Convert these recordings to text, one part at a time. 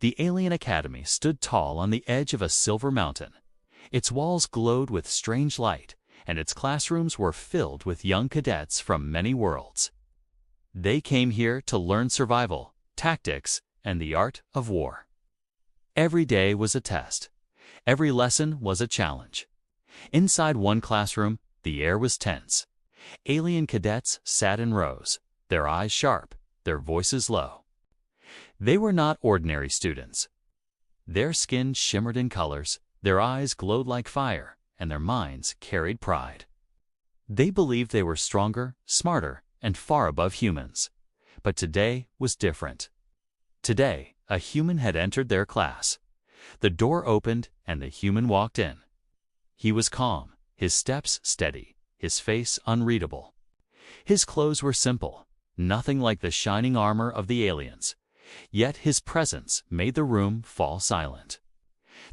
The alien academy stood tall on the edge of a silver mountain. Its walls glowed with strange light, and its classrooms were filled with young cadets from many worlds. They came here to learn survival, tactics, and the art of war. Every day was a test. Every lesson was a challenge. Inside one classroom, the air was tense. Alien cadets sat in rows, their eyes sharp, their voices low. They were not ordinary students. Their skin shimmered in colors, their eyes glowed like fire, and their minds carried pride. They believed they were stronger, smarter, and far above humans. But today was different. Today, a human had entered their class. The door opened, and the human walked in. He was calm, his steps steady, his face unreadable. His clothes were simple, nothing like the shining armor of the aliens. Yet his presence made the room fall silent.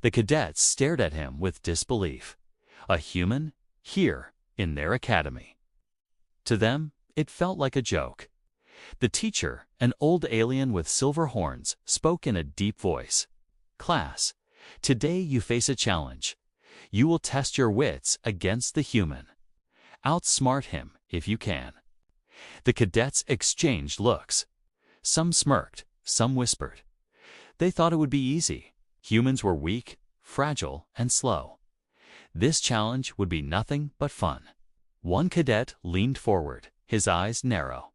The cadets stared at him with disbelief. A human? Here, in their academy. To them, it felt like a joke. The teacher, an old alien with silver horns, spoke in a deep voice. "Class, today you face a challenge. You will test your wits against the human. Outsmart him if you can." The cadets exchanged looks. Some smirked, some whispered. They thought it would be easy. Humans were weak, fragile, and slow. This challenge would be nothing but fun. One cadet leaned forward, his eyes narrow.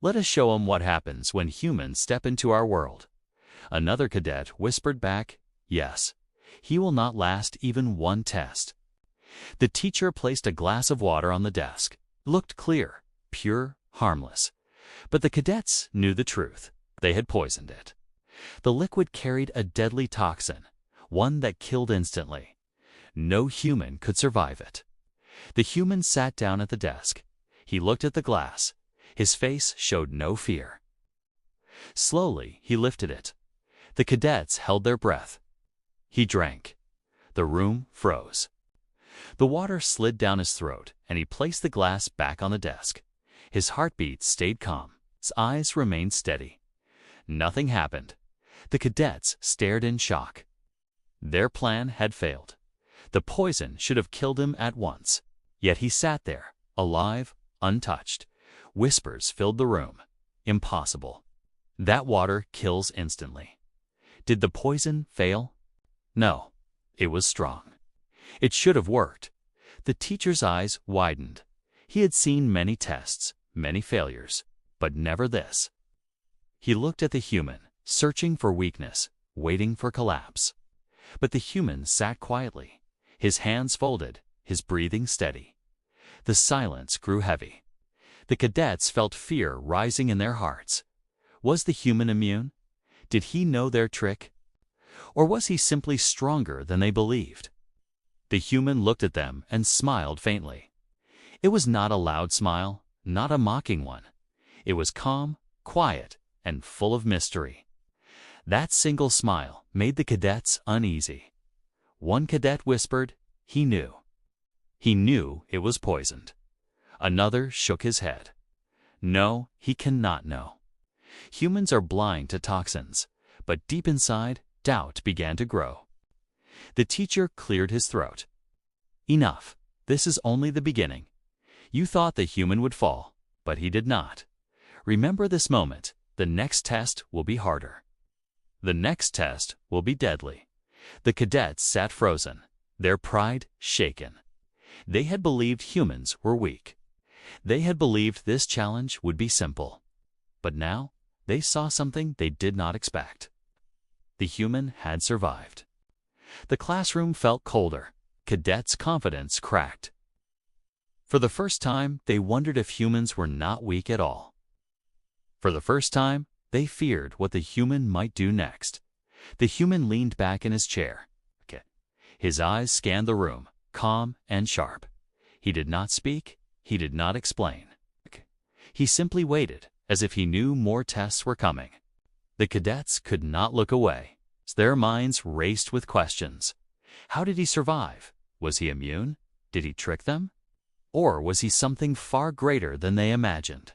"Let us show him what happens when humans step into our world." Another cadet whispered back, "Yes, he will not last even one test." The teacher placed a glass of water on the desk. It looked clear, pure, harmless. But the cadets knew the truth. They had poisoned it. The liquid carried a deadly toxin, one that killed instantly. No human could survive it. The human sat down at the desk. He looked at the glass. His face showed no fear. Slowly, he lifted it. The cadets held their breath. He drank. The room froze. The water slid down his throat, and he placed the glass back on the desk. His heartbeat stayed calm. His eyes remained steady. Nothing happened. The cadets stared in shock. Their plan had failed. The poison should have killed him at once. Yet he sat there, alive, untouched. Whispers filled the room. Impossible. That water kills instantly. Did the poison fail? No. It was strong. It should have worked. The teacher's eyes widened. He had seen many tests, many failures, but never this. He looked at the human, searching for weakness, waiting for collapse. But the human sat quietly, his hands folded, his breathing steady. The silence grew heavy. The cadets felt fear rising in their hearts. Was the human immune? Did he know their trick? Or was he simply stronger than they believed? The human looked at them and smiled faintly. It was not a loud smile, not a mocking one. It was calm, quiet, and full of mystery. That single smile made the cadets uneasy. One cadet whispered, he knew. He knew it was poisoned. Another shook his head. No, he cannot know. Humans are blind to toxins, but deep inside, doubt began to grow. The teacher cleared his throat. Enough. This is only the beginning. You thought the human would fall, but he did not. Remember this moment. The next test will be harder. The next test will be deadly. The cadets sat frozen, their pride shaken. They had believed humans were weak. They had believed this challenge would be simple. But now, they saw something they did not expect. The human had survived. The classroom felt colder. Cadets' confidence cracked. For the first time, they wondered if humans were not weak at all. For the first time, they feared what the human might do next. The human leaned back in his chair. His eyes scanned the room, calm and sharp. He did not speak. He did not explain. He simply waited, as if he knew more tests were coming. The cadets could not look away. Their minds raced with questions. How did he survive? Was he immune? Did he trick them? Or was he something far greater than they imagined?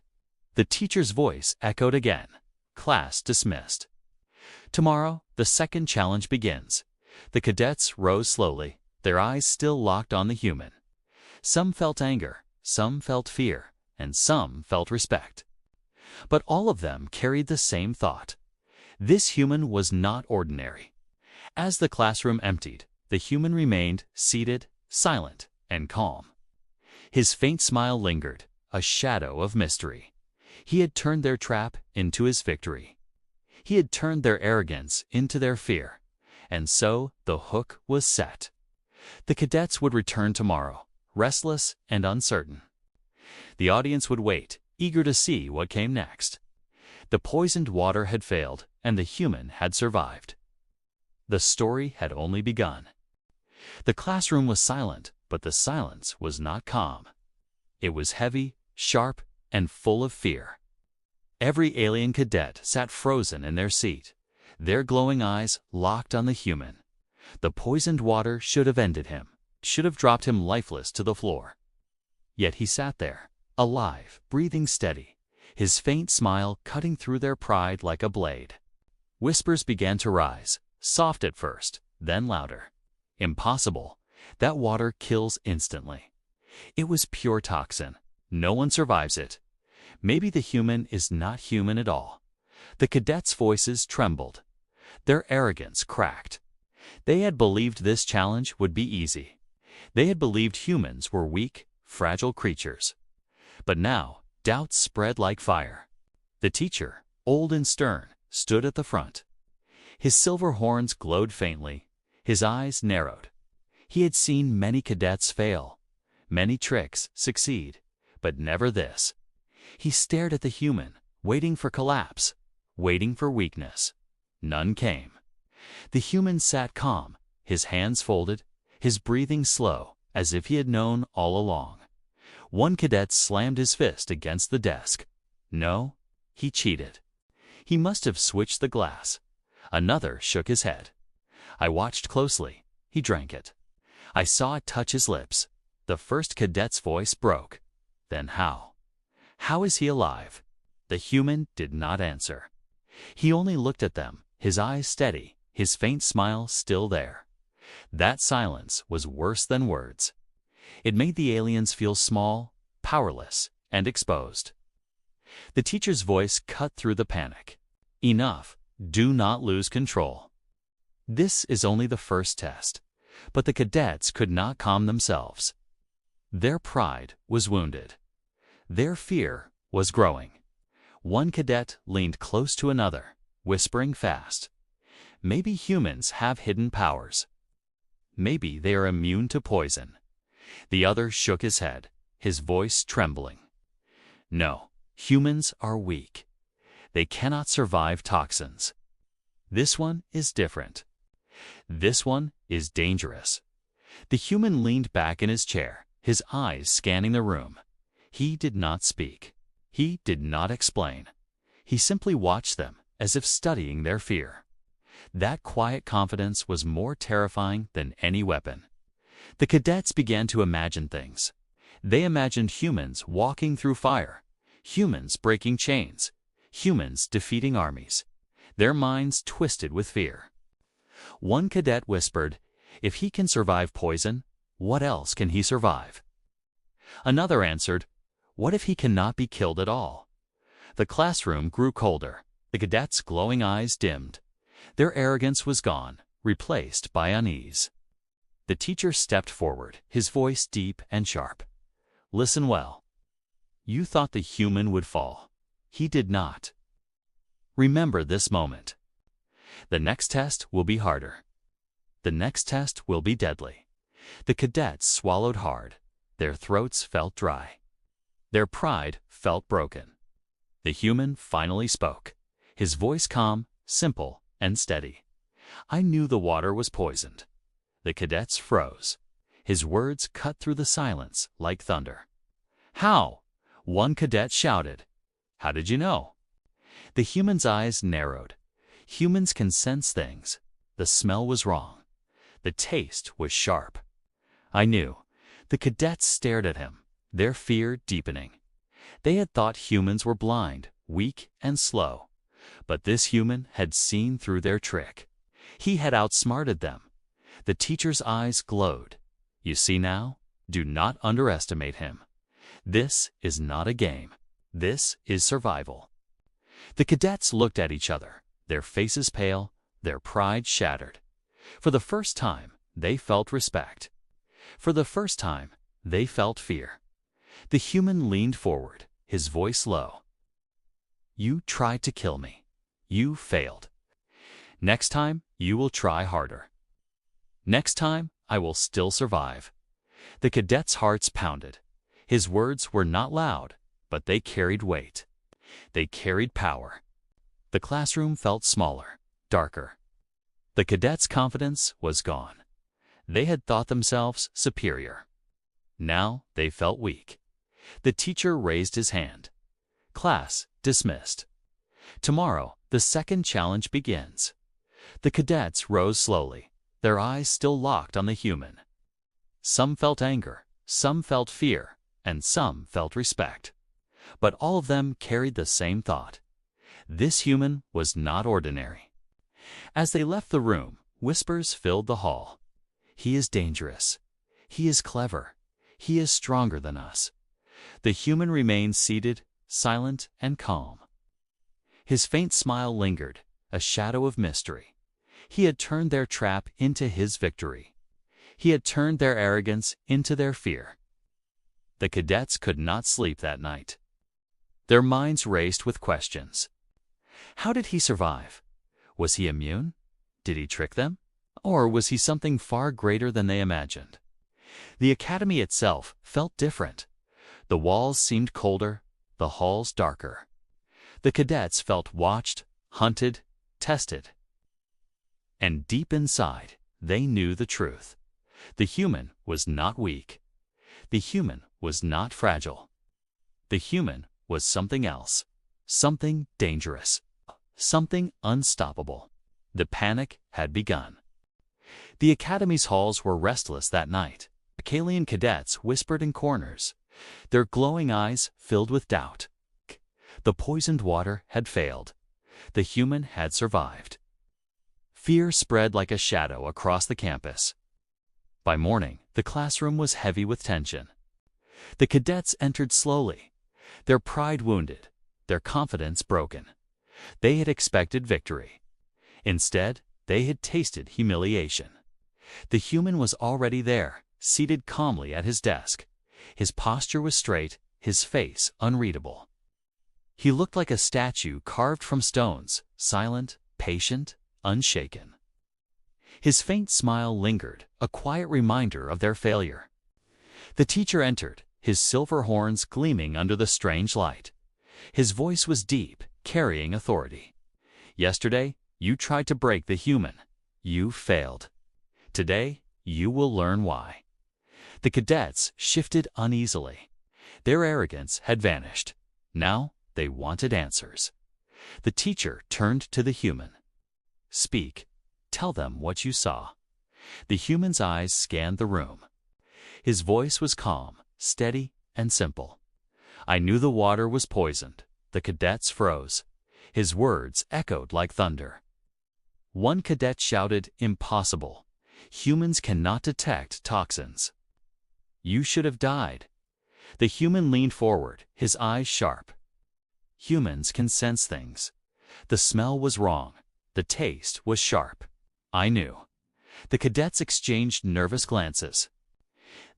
The teacher's voice echoed again. Class dismissed. Tomorrow, the second challenge begins. The cadets rose slowly, their eyes still locked on the human. Some felt anger, some felt fear, and some felt respect. But all of them carried the same thought. This human was not ordinary. As the classroom emptied, the human remained seated, silent, and calm. His faint smile lingered, a shadow of mystery. He had turned their trap into his victory. He had turned their arrogance into their fear. And so the hook was set. The cadets would return tomorrow, restless and uncertain. The audience would wait, eager to see what came next. The poisoned water had failed, and the human had survived. The story had only begun. The classroom was silent, but the silence was not calm. It was heavy, sharp, and full of fear. Every alien cadet sat frozen in their seat, their glowing eyes locked on the human. The poisoned water should have ended him, should have dropped him lifeless to the floor. Yet he sat there, alive, breathing steady, his faint smile cutting through their pride like a blade. Whispers began to rise, soft at first, then louder. Impossible. That water kills instantly. It was pure toxin. No one survives it. Maybe the human is not human at all. The cadets' voices trembled. Their arrogance cracked. They had believed this challenge would be easy. They had believed humans were weak, fragile creatures. But now, doubts spread like fire. The teacher, old and stern, stood at the front. His silver horns glowed faintly. His eyes narrowed. He had seen many cadets fail, many tricks succeed, but never this. He stared at the human, waiting for collapse, waiting for weakness. None came. The human sat calm, his hands folded, his breathing slow, as if he had known all along. One cadet slammed his fist against the desk. No, he cheated. He must have switched the glass. Another shook his head. I watched closely. He drank it. I saw it touch his lips. The first cadet's voice broke. Then how? How is he alive? The human did not answer. He only looked at them, his eyes steady, his faint smile still there. That silence was worse than words. It made the aliens feel small, powerless, and exposed. The teacher's voice cut through the panic. Enough. Do not lose control. This is only the first test. But the cadets could not calm themselves. Their pride was wounded. Their fear was growing. One cadet leaned close to another, whispering fast. Maybe humans have hidden powers. Maybe they are immune to poison. The other shook his head, his voice trembling. No, humans are weak. They cannot survive toxins. This one is different. This one is dangerous. The human leaned back in his chair, his eyes scanning the room. He did not speak. He did not explain. He simply watched them, as if studying their fear. That quiet confidence was more terrifying than any weapon. The cadets began to imagine things. They imagined humans walking through fire, humans breaking chains, humans defeating armies. Their minds twisted with fear. One cadet whispered, "If he can survive poison, what else can he survive?" Another answered, "What if he cannot be killed at all?" The classroom grew colder. The cadets' glowing eyes dimmed. Their arrogance was gone, replaced by unease. The teacher stepped forward, his voice deep and sharp. "Listen well. You thought the human would fall. He did not. Remember this moment. The next test will be harder. The next test will be deadly." The cadets swallowed hard. Their throats felt dry. Their pride felt broken. The human finally spoke, his voice calm, simple, and steady. "I knew the water was poisoned." The cadets froze. His words cut through the silence like thunder. "How?" One cadet shouted. "How did you know?" The human's eyes narrowed. Humans can sense things. The smell was wrong. The taste was sharp. "I knew." The cadets stared at him, their fear deepening. They had thought humans were blind, weak, and slow. But this human had seen through their trick. He had outsmarted them. The teacher's eyes glowed. You see now? Do not underestimate him. This is not a game. This is survival. The cadets looked at each other, their faces pale, their pride shattered. For the first time, they felt respect. For the first time, they felt fear. The human leaned forward, his voice low. You tried to kill me. You failed. Next time, you will try harder. Next time, I will still survive. The cadets' hearts pounded. His words were not loud, but they carried weight. They carried power. The classroom felt smaller, darker. The cadets' confidence was gone. They had thought themselves superior. Now they felt weak. The teacher raised his hand. Class dismissed. Tomorrow, the second challenge begins. The cadets rose slowly, their eyes still locked on the human. Some felt anger, some felt fear, and some felt respect. But all of them carried the same thought. This human was not ordinary. As they left the room, whispers filled the hall. He is dangerous. He is clever. He is stronger than us. The human remained seated, silent and calm. His faint smile lingered, a shadow of mystery. He had turned their trap into his victory. He had turned their arrogance into their fear. The cadets could not sleep that night. Their minds raced with questions. How did he survive? Was he immune? Did he trick them? Or was he something far greater than they imagined? The academy itself felt different. The walls seemed colder, the halls darker. The cadets felt watched, hunted, tested. And deep inside, they knew the truth. The human was not weak. The human was not fragile. The human was something else, something dangerous, something unstoppable. The panic had begun. The academy's halls were restless that night. Acalian cadets whispered in corners, their glowing eyes filled with doubt. The poisoned water had failed. The human had survived. Fear spread like a shadow across the campus. By morning, the classroom was heavy with tension. The cadets entered slowly, their pride wounded, their confidence broken. They had expected victory. Instead, they had tasted humiliation. The human was already there, seated calmly at his desk. His posture was straight, his face unreadable. He looked like a statue carved from stones, silent, patient, unshaken. His faint smile lingered, a quiet reminder of their failure. The teacher entered, his silver horns gleaming under the strange light. His voice was deep, carrying authority. Yesterday, you tried to break the human. You failed. Today, you will learn why. The cadets shifted uneasily. Their arrogance had vanished. Now, they wanted answers. The teacher turned to the human. Speak. Tell them what you saw. The human's eyes scanned the room. His voice was calm, steady, and simple. I knew the water was poisoned. The cadets froze. His words echoed like thunder. One cadet shouted, "Impossible. Humans cannot detect toxins." You should have died. The human leaned forward, his eyes sharp. Humans can sense things. The smell was wrong. The taste was sharp. I knew. The cadets exchanged nervous glances.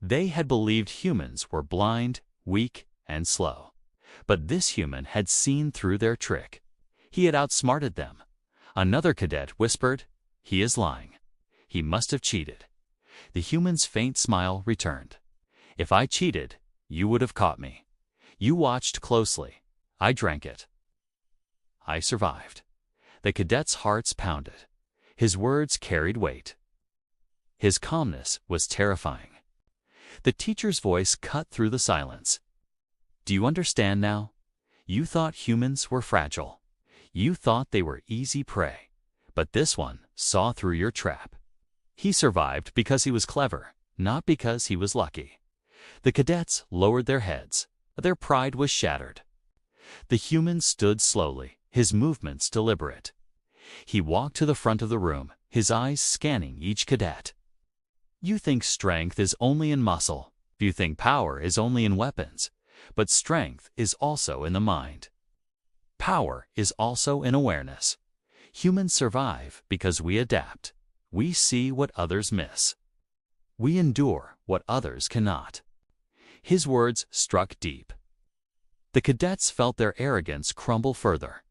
They had believed humans were blind, weak, and slow. But this human had seen through their trick. He had outsmarted them. Another cadet whispered, "He is lying. He must have cheated." The human's faint smile returned. "If I cheated, you would have caught me. You watched closely. I drank it. I survived." The cadet's hearts pounded. His words carried weight. His calmness was terrifying. The teacher's voice cut through the silence. Do you understand now? You thought humans were fragile. You thought they were easy prey. But this one saw through your trap. He survived because he was clever, not because he was lucky. The cadets lowered their heads. Their pride was shattered. The human stood slowly, his movements deliberate. He walked to the front of the room, his eyes scanning each cadet. You think strength is only in muscle. You think power is only in weapons. But strength is also in the mind. Power is also in awareness. Humans survive because we adapt. We see what others miss. We endure what others cannot. His words struck deep. The cadets felt their arrogance crumble further.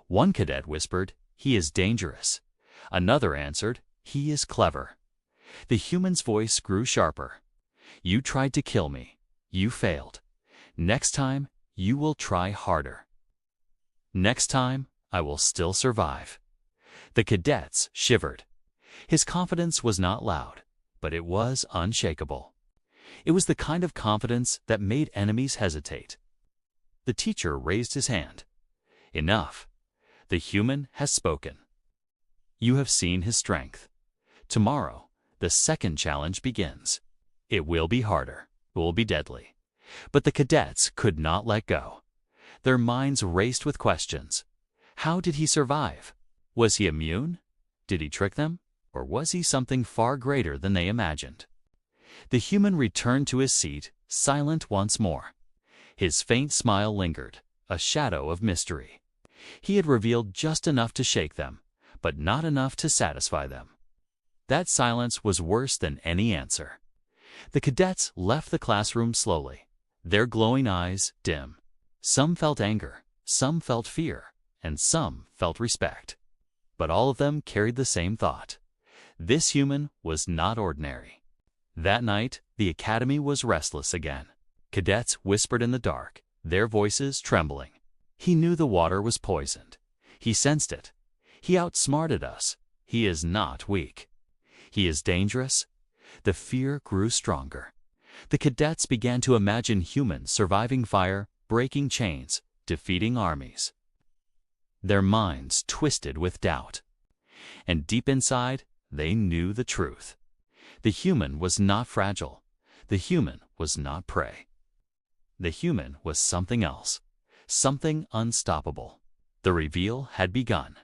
One cadet whispered, "He is dangerous." Another answered, "He is clever." The human's voice grew sharper. "You tried to kill me. You failed. Next time, you will try harder. Next time, I will still survive." The cadets shivered. His confidence was not loud, but it was unshakable. It was the kind of confidence that made enemies hesitate. The teacher raised his hand. "Enough. The human has spoken. You have seen his strength. Tomorrow, the second challenge begins. It will be harder. It will be deadly." But the cadets could not let go. Their minds raced with questions. How did he survive? Was he immune? Did he trick them? Or was he something far greater than they imagined? The human returned to his seat, silent once more. His faint smile lingered, a shadow of mystery. He had revealed just enough to shake them, but not enough to satisfy them. That silence was worse than any answer. The cadets left the classroom slowly, their glowing eyes dim. Some felt anger, some felt fear, and some felt respect. But all of them carried the same thought. This human was not ordinary. That night, the academy was restless again. Cadets whispered in the dark, their voices trembling. He knew the water was poisoned. He sensed it. He outsmarted us. He is not weak. He is dangerous. The fear grew stronger. The cadets began to imagine humans surviving fire, breaking chains, defeating armies. Their minds twisted with doubt. And deep inside, they knew the truth. The human was not fragile. The human was not prey. The human was something else, something unstoppable. The reveal had begun.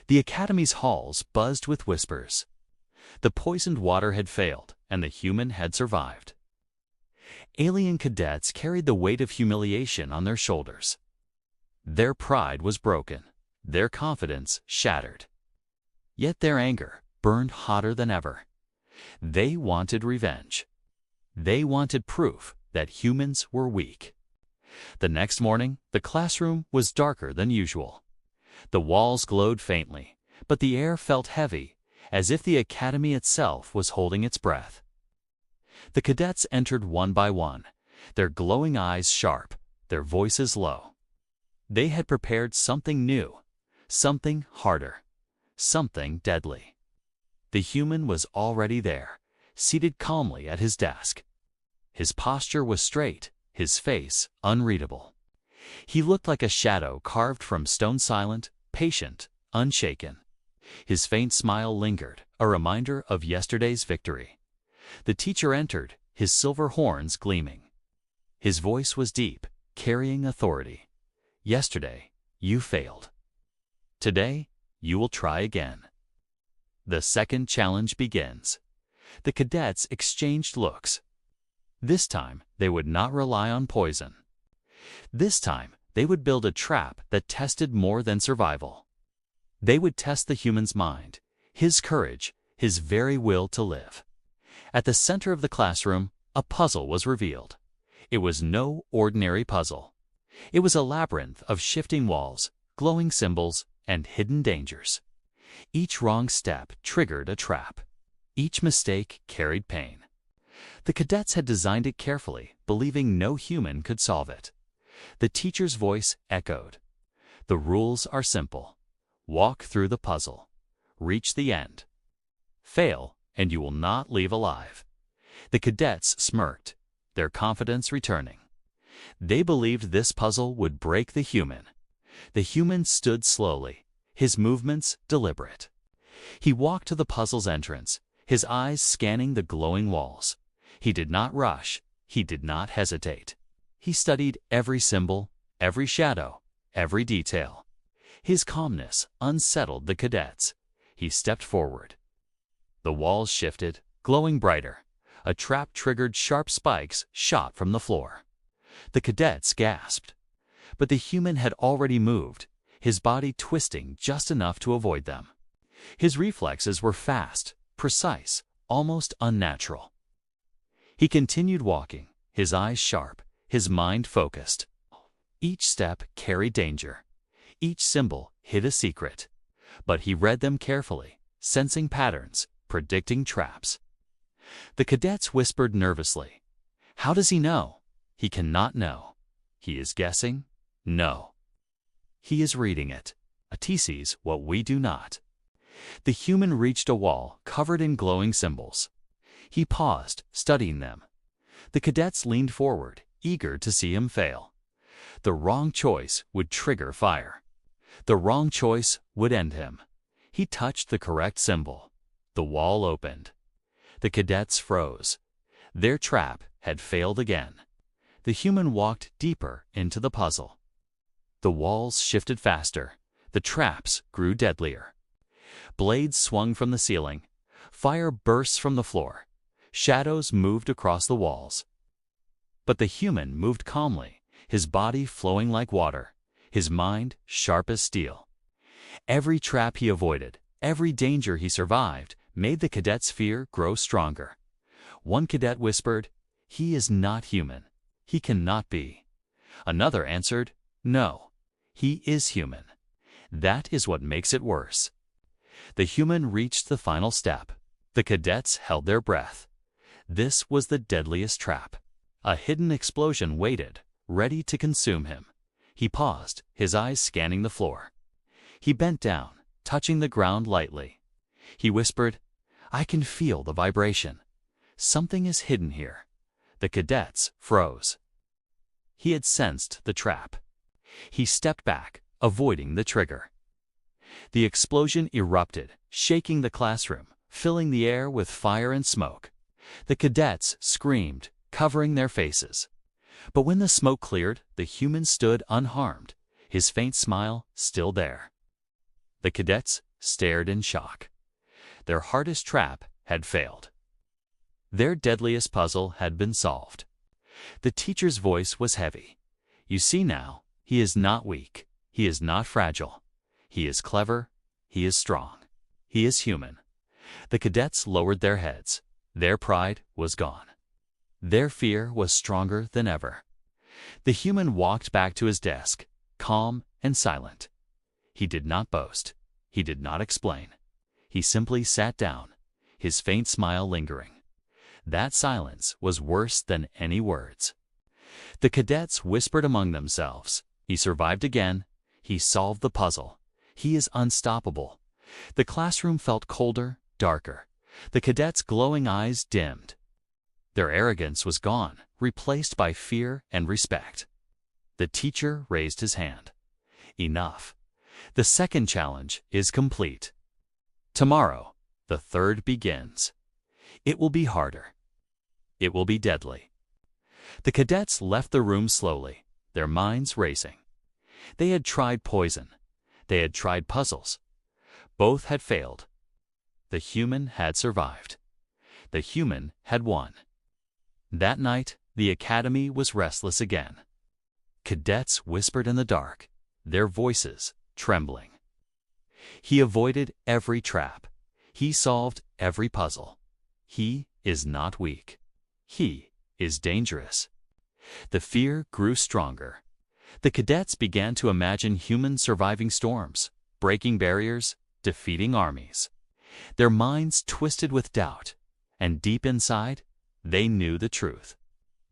The academy's halls buzzed with whispers. The poisoned water had failed, and the human had survived. Alien cadets carried the weight of humiliation on their shoulders. Their pride was broken, their confidence shattered. Yet their anger burned hotter than ever. They wanted revenge. They wanted proof that humans were weak. The next morning, the classroom was darker than usual. The walls glowed faintly, but the air felt heavy, as if the academy itself was holding its breath. The cadets entered one by one, their glowing eyes sharp, their voices low. They had prepared something new, something harder, something deadly. The human was already there, seated calmly at his desk. His posture was straight, his face unreadable. He looked like a shadow carved from stone, silent, patient, unshaken. His faint smile lingered, a reminder of yesterday's victory. The teacher entered, his silver horns gleaming. His voice was deep, carrying authority. "Yesterday, you failed. Today, you will try again." The second challenge begins. The cadets exchanged looks. This time, they would not rely on poison. This time, they would build a trap that tested more than survival. They would test the human's mind, his courage, his very will to live. At the center of the classroom, a puzzle was revealed. It was no ordinary puzzle. It was a labyrinth of shifting walls, glowing symbols, and hidden dangers. Each wrong step triggered a trap. Each mistake carried pain. The cadets had designed it carefully, believing no human could solve it. The teacher's voice echoed. "The rules are simple. Walk through the puzzle. Reach the end. Fail, and you will not leave alive." The cadets smirked, their confidence returning. They believed this puzzle would break the human. The human stood slowly, his movements deliberate. He walked to the puzzle's entrance, his eyes scanning the glowing walls. He did not rush. He did not hesitate. He studied every symbol, every shadow, every detail. His calmness unsettled the cadets. He stepped forward. The walls shifted, glowing brighter. A trap triggered sharp spikes shot from the floor. The cadets gasped. But the human had already moved, his body twisting just enough to avoid them. His reflexes were fast, precise, almost unnatural. He continued walking, his eyes sharp, his mind focused. Each step carried danger. Each symbol hid a secret. But he read them carefully, sensing patterns, predicting traps. The cadets whispered nervously. How does he know? He cannot know. He is guessing? No. He is reading it. He sees what we do not. The human reached a wall covered in glowing symbols. He paused, studying them. The cadets leaned forward, eager to see him fail. The wrong choice would trigger fire. The wrong choice would end him. He touched the correct symbol. The wall opened. The cadets froze. Their trap had failed again. The human walked deeper into the puzzle. The walls shifted faster. The traps grew deadlier. Blades swung from the ceiling. Fire burst from the floor. Shadows moved across the walls. But the human moved calmly, his body flowing like water, his mind sharp as steel. Every trap he avoided, every danger he survived, made the cadets' fear grow stronger. One cadet whispered, "He is not human. He cannot be." Another answered, "No, he is human. That is what makes it worse." The human reached the final step. The cadets held their breath. This was the deadliest trap. A hidden explosion waited, ready to consume him. He paused, his eyes scanning the floor. He bent down, touching the ground lightly. He whispered, "I can feel the vibration. Something is hidden here." The cadets froze. He had sensed the trap. He stepped back, avoiding the trigger. The explosion erupted, shaking the classroom, filling the air with fire and smoke. The cadets screamed, covering their faces. But when the smoke cleared, the human stood unharmed, his faint smile still there. The cadets stared in shock. Their hardest trap had failed. Their deadliest puzzle had been solved. The teacher's voice was heavy. "You see now, he is not weak. He is not fragile. He is clever. He is strong. He is human." The cadets lowered their heads. Their pride was gone. Their fear was stronger than ever. The human walked back to his desk, calm and silent. He did not boast. He did not explain. He simply sat down, his faint smile lingering. That silence was worse than any words. The cadets whispered among themselves, "He survived again. He solved the puzzle. He is unstoppable." The classroom felt colder, darker. The cadets' glowing eyes dimmed. Their arrogance was gone, replaced by fear and respect. The teacher raised his hand. "Enough. The second challenge is complete. Tomorrow, the third begins. It will be harder. It will be deadly." The cadets left the room slowly, their minds racing. They had tried poison. They had tried puzzles. Both had failed. The human had survived. The human had won. That night, the academy was restless again. Cadets whispered in the dark, their voices trembling. He avoided every trap. He solved every puzzle. He is not weak. He is dangerous. The fear grew stronger. The cadets began to imagine humans surviving storms, breaking barriers, defeating armies. Their minds twisted with doubt, and deep inside, they knew the truth.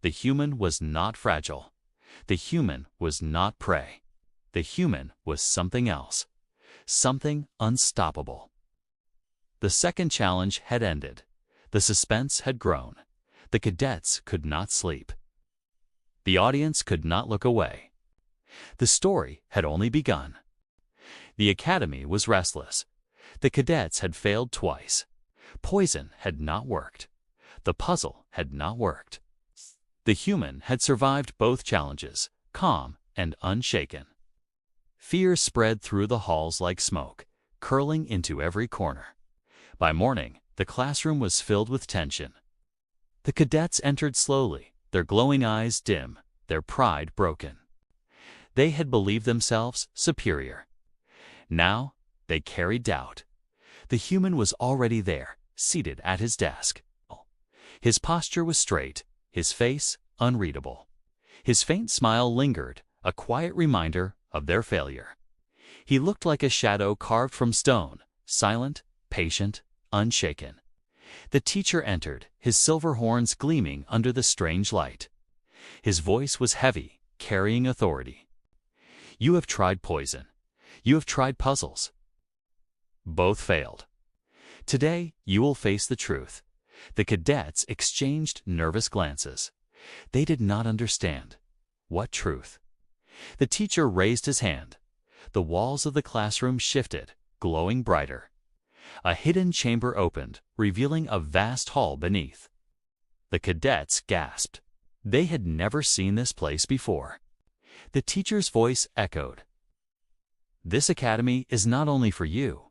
The human was not fragile. The human was not prey. The human was something else, something unstoppable. The second challenge had ended. The suspense had grown. The cadets could not sleep. The audience could not look away. The story had only begun. The academy was restless. The cadets had failed twice. Poison had not worked. The puzzle had not worked. The human had survived both challenges, calm and unshaken. Fear spread through the halls like smoke, curling into every corner. By morning, the classroom was filled with tension. The cadets entered slowly, their glowing eyes dim, their pride broken. They had believed themselves superior. Now, they carried doubt. The human was already there, seated at his desk. His posture was straight, his face unreadable. His faint smile lingered, a quiet reminder of their failure. He looked like a shadow carved from stone, silent, patient, unshaken. The teacher entered, his silver horns gleaming under the strange light. His voice was heavy, carrying authority. "You have tried poison. You have tried puzzles. Both failed. Today, you will face the truth." The cadets exchanged nervous glances. They did not understand. What truth? The teacher raised his hand. The walls of the classroom shifted, glowing brighter. A hidden chamber opened, revealing a vast hall beneath. The cadets gasped. They had never seen this place before. The teacher's voice echoed. "This academy is not only for you.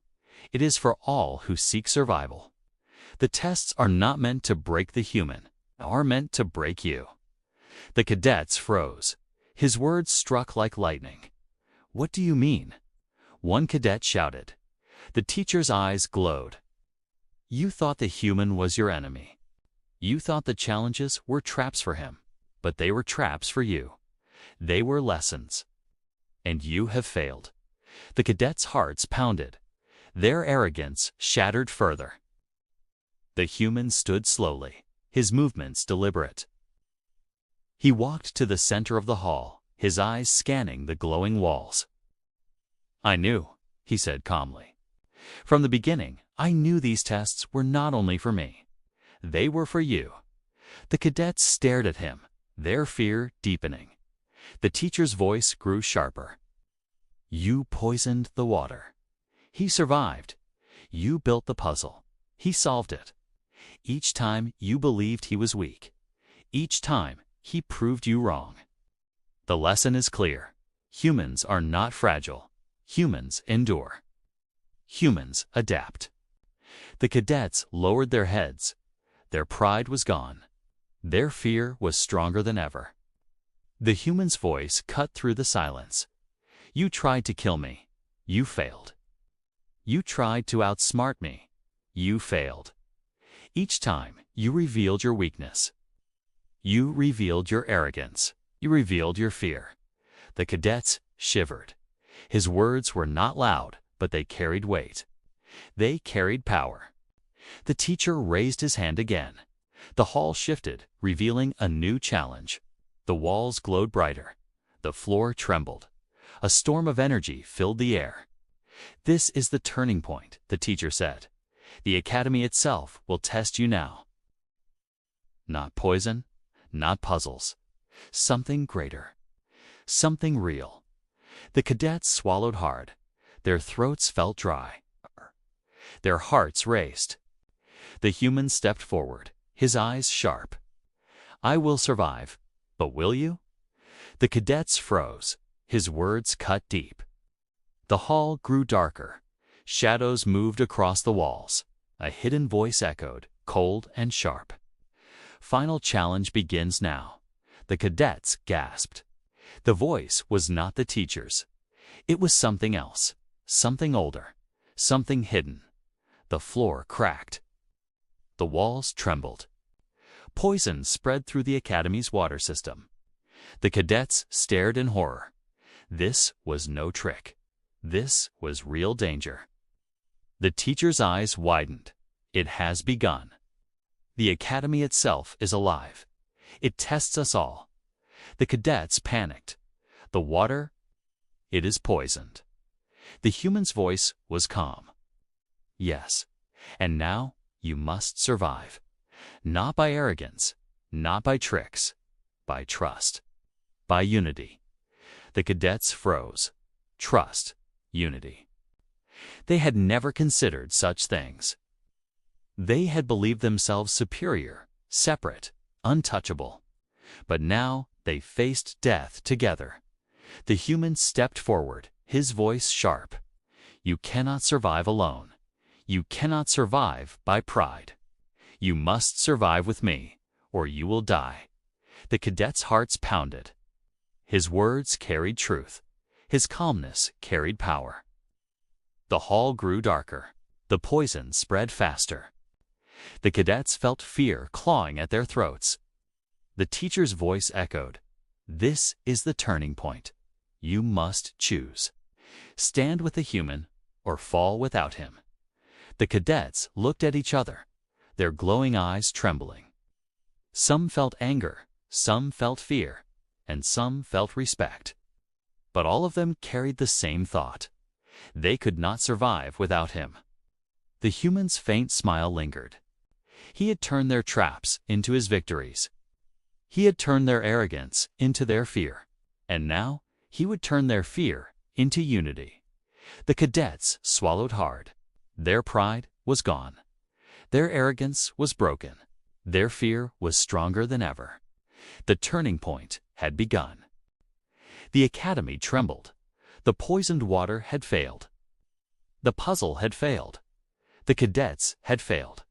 It is for all who seek survival. The tests are not meant to break the human, are meant to break you." The cadets froze. His words struck like lightning. "What do you mean?" One cadet shouted. The teacher's eyes glowed. "You thought the human was your enemy. You thought the challenges were traps for him, but they were traps for you. They were lessons. And you have failed." The cadets' hearts pounded. Their arrogance shattered further. The human stood slowly, his movements deliberate. He walked to the center of the hall, his eyes scanning the glowing walls. "I knew," he said calmly. "From the beginning, I knew these tests were not only for me. They were for you." The cadets stared at him, their fear deepening. The teacher's voice grew sharper. "You poisoned the water. He survived. You built the puzzle. He solved it. Each time you believed he was weak. Each time he proved you wrong. The lesson is clear. Humans are not fragile. Humans endure. Humans adapt." The cadets lowered their heads. Their pride was gone. Their fear was stronger than ever. The human's voice cut through the silence. "You tried to kill me. You failed. You tried to outsmart me. You failed. Each time, you revealed your weakness. You revealed your arrogance. You revealed your fear." The cadets shivered. His words were not loud, but they carried weight. They carried power. The teacher raised his hand again. The hall shifted, revealing a new challenge. The walls glowed brighter. The floor trembled. A storm of energy filled the air. "This is the turning point," the teacher said. "The academy itself will test you now. Not poison, not puzzles. Something greater. Something real." The cadets swallowed hard. Their throats felt dry. Their hearts raced. The human stepped forward, his eyes sharp. "I will survive, but will you?" The cadets froze. His words cut deep. The hall grew darker. Shadows moved across the walls. A hidden voice echoed, cold and sharp. "Final challenge begins now." The cadets gasped. The voice was not the teacher's. It was something else, something older, something hidden. The floor cracked. The walls trembled. Poison spread through the academy's water system. The cadets stared in horror. This was no trick. This was real danger. The teacher's eyes widened. It has begun. The academy itself is alive. It tests us all. The cadets panicked. The water, it is poisoned. The human's voice was calm. "Yes, and now you must survive. Not by arrogance, not by tricks, by trust, by unity." The cadets froze. Trust, unity. They had never considered such things. They had believed themselves superior, separate, untouchable. But now they faced death together. The human stepped forward, his voice sharp. You cannot survive alone. You cannot survive by pride. You must survive with me, or you will die. The cadets' hearts pounded. His words carried truth. His calmness carried power. The hall grew darker. The poison spread faster. The cadets felt fear clawing at their throats. The teacher's voice echoed. This is the turning point. You must choose. Stand with the human or fall without him. The cadets looked at each other, their glowing eyes trembling. Some felt anger, some felt fear, and some felt respect. But all of them carried the same thought. They could not survive without him. The human's faint smile lingered. He had turned their traps into his victories. He had turned their arrogance into their fear. And now he would turn their fear into unity. The cadets swallowed hard. Their pride was gone. Their arrogance was broken. Their fear was stronger than ever. The turning point had begun. The academy trembled. The poisoned water had failed. The puzzle had failed. The cadets had failed.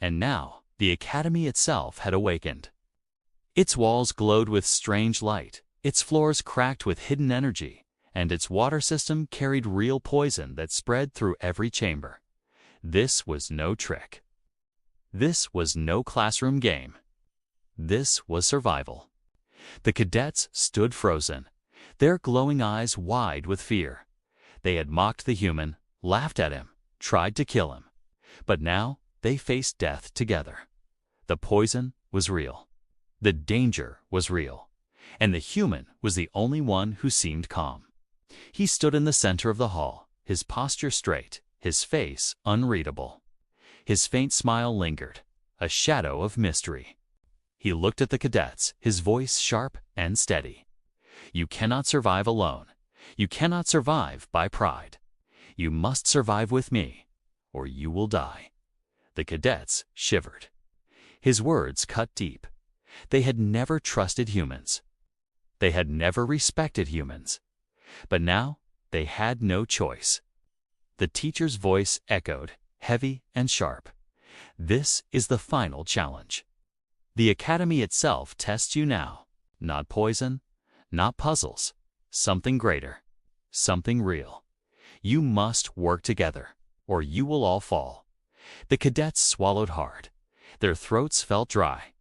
And now the academy itself had awakened. Its walls glowed with strange light, its floors cracked with hidden energy, and its water system carried real poison that spread through every chamber. This was no trick. This was no classroom game. This was survival. The cadets stood frozen, their glowing eyes wide with fear. They had mocked the human, laughed at him, tried to kill him. But now they faced death together. The poison was real. The danger was real. And the human was the only one who seemed calm. He stood in the center of the hall, his posture straight, his face unreadable. His faint smile lingered, a shadow of mystery. He looked at the cadets, his voice sharp and steady. You cannot survive alone. You cannot survive by pride. You must survive with me, or you will die. The cadets shivered. His words cut deep. They had never trusted humans. They had never respected humans. But now they had no choice. The teacher's voice echoed, heavy and sharp. This is the final challenge. The academy itself tests you now. Not poison, not puzzles. Something greater. Something real. You must work together, or you will all fall. The cadets swallowed hard. Their throats felt dry.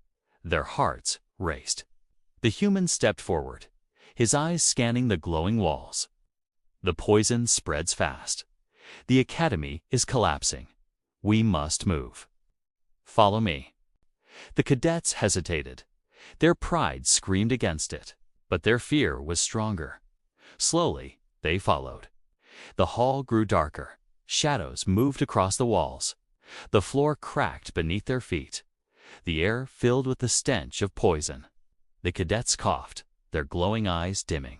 Their hearts raced. The human stepped forward, his eyes scanning the glowing walls. The poison spreads fast. The academy is collapsing. We must move. Follow me. The cadets hesitated. Their pride screamed against it, but their fear was stronger. Slowly, they followed. The hall grew darker. Shadows moved across the walls. The floor cracked beneath their feet. The air filled with the stench of poison. The cadets coughed, their glowing eyes dimming.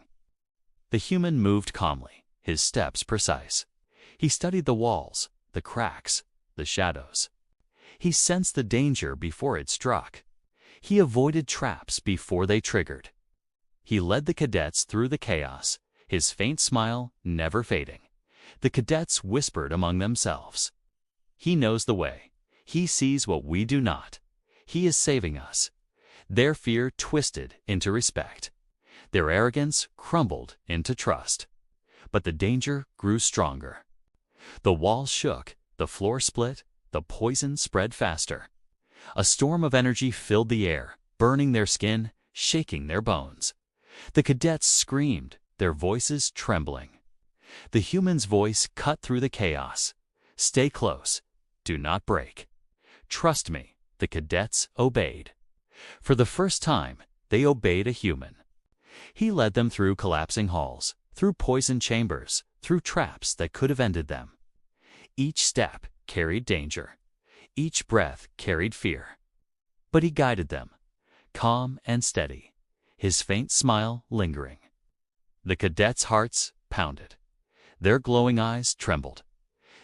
The human moved calmly, his steps precise. He studied the walls, the cracks, the shadows. He sensed the danger before it struck. He avoided traps before they triggered. He led the cadets through the chaos, his faint smile never fading. The cadets whispered among themselves. He knows the way. He sees what we do not. He is saving us. Their fear twisted into respect. Their arrogance crumbled into trust. But the danger grew stronger. The walls shook, the floor split, the poison spread faster. A storm of energy filled the air, burning their skin, shaking their bones. The cadets screamed, their voices trembling. The human's voice cut through the chaos. Stay close. Do not break. Trust me. The cadets obeyed. For the first time, they obeyed a human. He led them through collapsing halls, through poisoned chambers, through traps that could have ended them. Each step carried danger. Each breath carried fear. But he guided them, calm and steady, his faint smile lingering. The cadets' hearts pounded. Their glowing eyes trembled.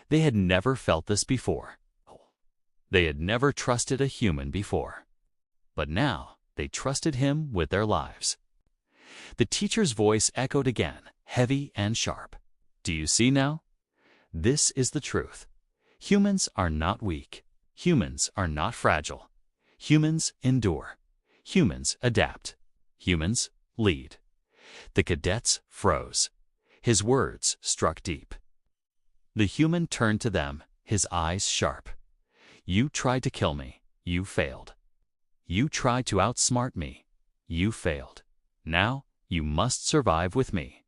They had never felt this before. They had never trusted a human before. But now they trusted him with their lives. The teacher's voice echoed again, heavy and sharp. Do you see now? This is the truth. Humans are not weak. Humans are not fragile. Humans endure. Humans adapt. Humans lead. The cadets froze. His words struck deep. The human turned to them, his eyes sharp. You tried to kill me. You failed. You tried to outsmart me. You failed. Now you must survive with me,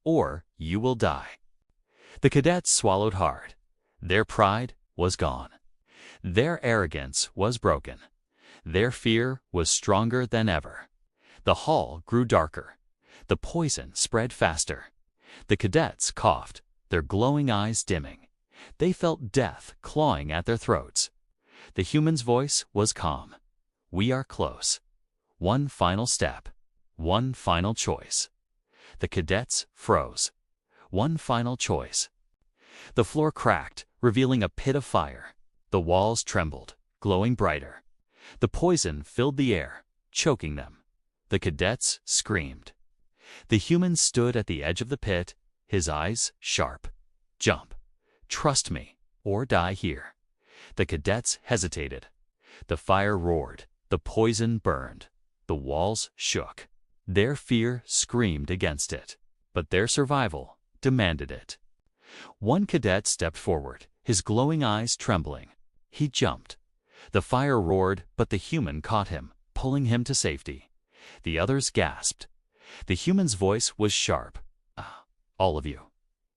or you will die. The cadets swallowed hard. Their pride was gone. Their arrogance was broken. Their fear was stronger than ever. The hall grew darker. The poison spread faster. The cadets coughed, their glowing eyes dimming. They felt death clawing at their throats. The human's voice was calm. We are close. One final step. One final choice. The cadets froze. One final choice. The floor cracked, revealing a pit of fire. The walls trembled, glowing brighter. The poison filled the air, choking them. The cadets screamed. The human stood at the edge of the pit, his eyes sharp. Jump. Trust me, or die here. The cadets hesitated. The fire roared. The poison burned. The walls shook. Their fear screamed against it, but their survival demanded it. One cadet stepped forward, his glowing eyes trembling. He jumped. The fire roared, but the human caught him, pulling him to safety. The others gasped. The human's voice was sharp. All of you,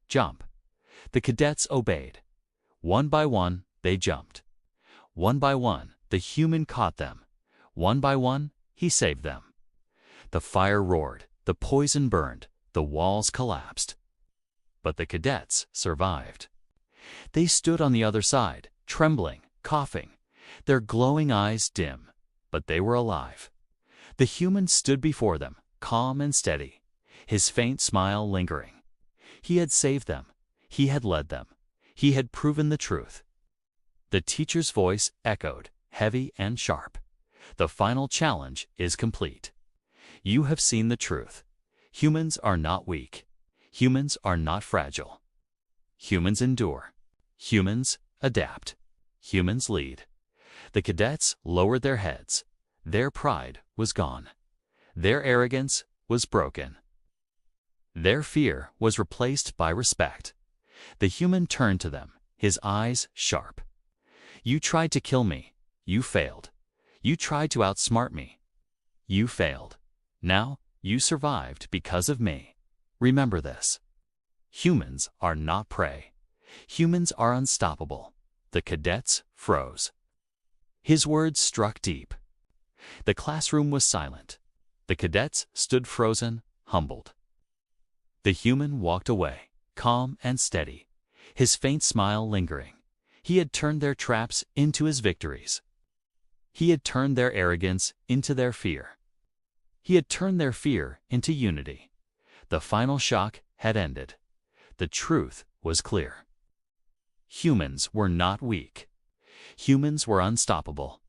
jump. The cadets obeyed. One by one, they jumped. One by one, the human caught them. One by one, he saved them. The fire roared, the poison burned, the walls collapsed. But the cadets survived. They stood on the other side, trembling, coughing, their glowing eyes dim, but they were alive. The human stood before them, calm and steady, his faint smile lingering. He had saved them. He had led them. He had proven the truth. The teacher's voice echoed, heavy and sharp. The final challenge is complete. You have seen the truth. Humans are not weak. Humans are not fragile. Humans endure. Humans adapt. Humans lead. The cadets lowered their heads. Their pride was gone. Their arrogance was broken. Their fear was replaced by respect. The human turned to them, his eyes sharp. You tried to kill me. You failed. You tried to outsmart me. You failed. Now you survived because of me. Remember this. Humans are not prey. Humans are unstoppable. The cadets froze. His words struck deep. The classroom was silent. The cadets stood frozen, humbled. The human walked away, calm and steady, his faint smile lingering. He had turned their traps into his victories. He had turned their arrogance into their fear. He had turned their fear into unity. The final shock had ended. The truth was clear. Humans were not weak. Humans were unstoppable.